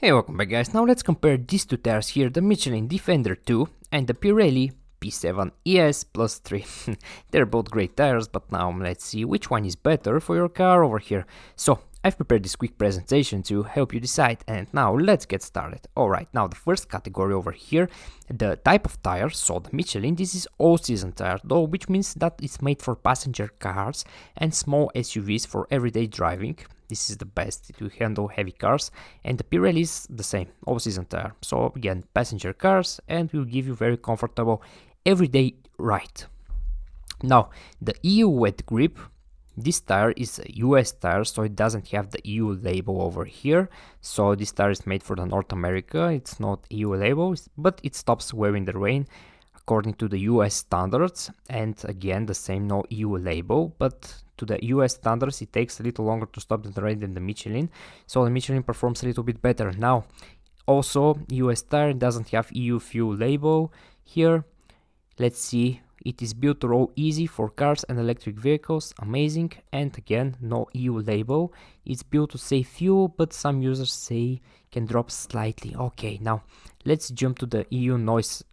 Hey, welcome back guys. Now let's compare these two tires here, the Michelin Defender 2 and the Pirelli P7 AS Plus 3. They're both great tires, but now let's see which one is better for your car over here. So, I've prepared this quick presentation to help you decide, and now let's get started. Alright, now the first category over here, the type of tire. So the Michelin, this is all-season tire though, which means that it's made for passenger cars and small SUVs for everyday driving. This is the best to handle heavy cars, and the Pirelli is the same, all-season tire. So again, passenger cars, and will give you very comfortable everyday ride. Now, the EU wet grip, this tire is a US tire, so it doesn't have the EU label over here. So this tire is made for the North America, it's not EU label, but it stops wearing the rain according to the US standards, and again the same, no EU label, but to the US standards it takes a little longer to stop the rain than the Michelin, so the Michelin performs a little bit better. Now also US tire doesn't have EU fuel label here. Let's see, it is built to roll easy for cars and electric vehicles, amazing, and again no EU label. It's built to save fuel, but some users say can drop slightly. Okay, now let's jump to the EU noise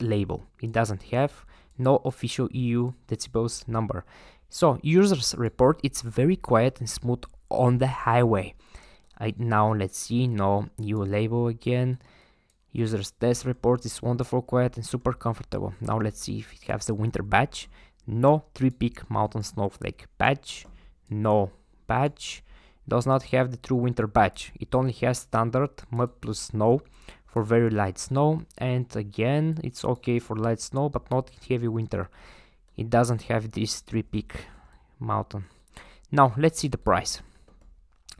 label. It doesn't have no official EU decibels number. So users report it's very quiet and smooth on the highway. Now let's see, no EU label again. Users test report is wonderful, quiet and super comfortable. Now let's see if it has the winter badge. No 3-peak mountain snowflake badge. No badge. Does not have the true winter badge. It only has standard mud plus snow for very light snow, and again it's okay for light snow but not heavy winter. It doesn't have this 3-peak mountain. Now let's see the price.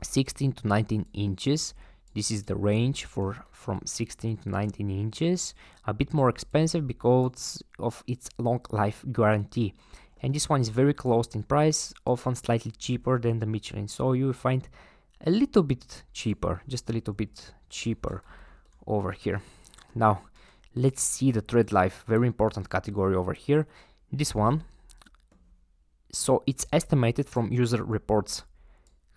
16 to 19 inches. This is the range from 16 to 19 inches. A bit more expensive because of its long life guarantee. And this one is very close in price, often slightly cheaper than the Michelin. So you will find a little bit cheaper, just a little bit cheaper over here. Now let's see the tread life, very important category over here. This one, so it's estimated from user reports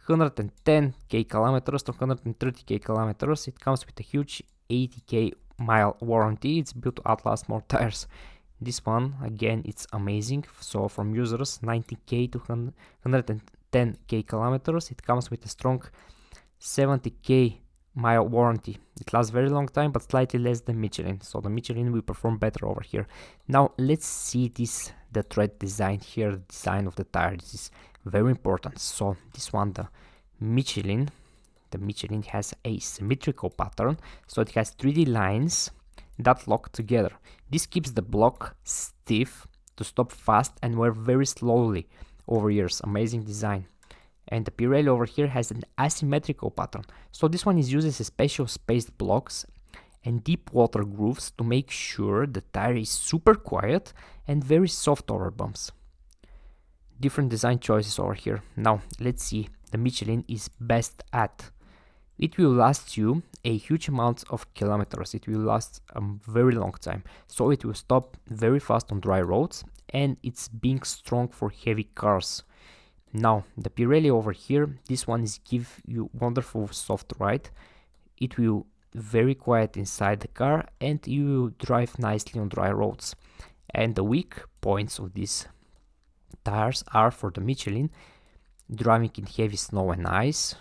110k kilometers to 130k kilometers. It comes with a huge 80k mile warranty. It's built to outlast more tires. This one again, it's amazing. So from users 90k to 110k kilometers, it comes with a strong 70k mile warranty. It lasts very long time, but slightly less than Michelin, so the Michelin will perform better over here. Now let's see the tread design here, the design of the tire. This is very important. So this one, the Michelin has a symmetrical pattern, so it has 3D lines that lock together. This keeps the block stiff to stop fast and wear very slowly over years. Amazing design. And the Pirelli over here has an asymmetrical pattern. So this one is uses special spaced blocks and deep water grooves to make sure the tire is super quiet and very soft over bumps. Different design choices over here. Now let's see, the Michelin is best at. It will last you a huge amount of kilometers. It will last a very long time. So it will stop very fast on dry roads, and it's being strong for heavy cars. Now the Pirelli over here, this one is give you wonderful soft ride. It will very quiet inside the car, and you will drive nicely on dry roads. And the weak points of these tires are for the Michelin: driving in heavy snow and ice.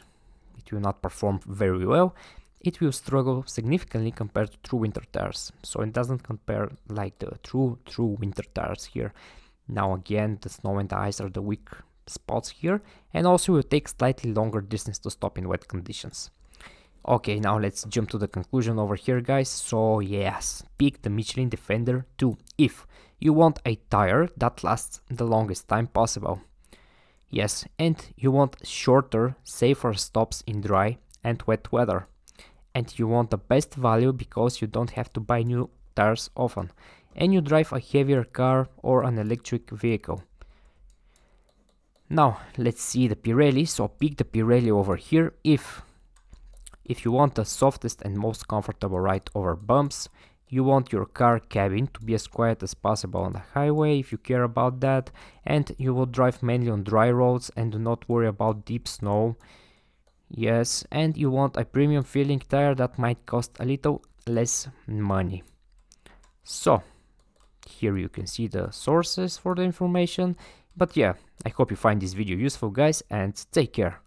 It will not perform very well. It will struggle significantly compared to true winter tires. So it doesn't compare like the true winter tires here. Now again, the snow and the ice are the weak spots here, and also will take slightly longer distance to stop in wet conditions. Okay, now let's jump to the conclusion over here, guys. So yes, pick the Michelin Defender 2 if you want a tire that lasts the longest time possible. Yes, and you want shorter, safer stops in dry and wet weather. And you want the best value because you don't have to buy new tires often, and you drive a heavier car or an electric vehicle. Now let's see the Pirelli. So pick the Pirelli over here if you want the softest and most comfortable ride over bumps. You want your car cabin to be as quiet as possible on the highway if you care about that, and you will drive mainly on dry roads and do not worry about deep snow. Yes, and you want a premium feeling tire that might cost a little less money. So, here you can see the sources for the information. But yeah, I hope you find this video useful, guys, and take care.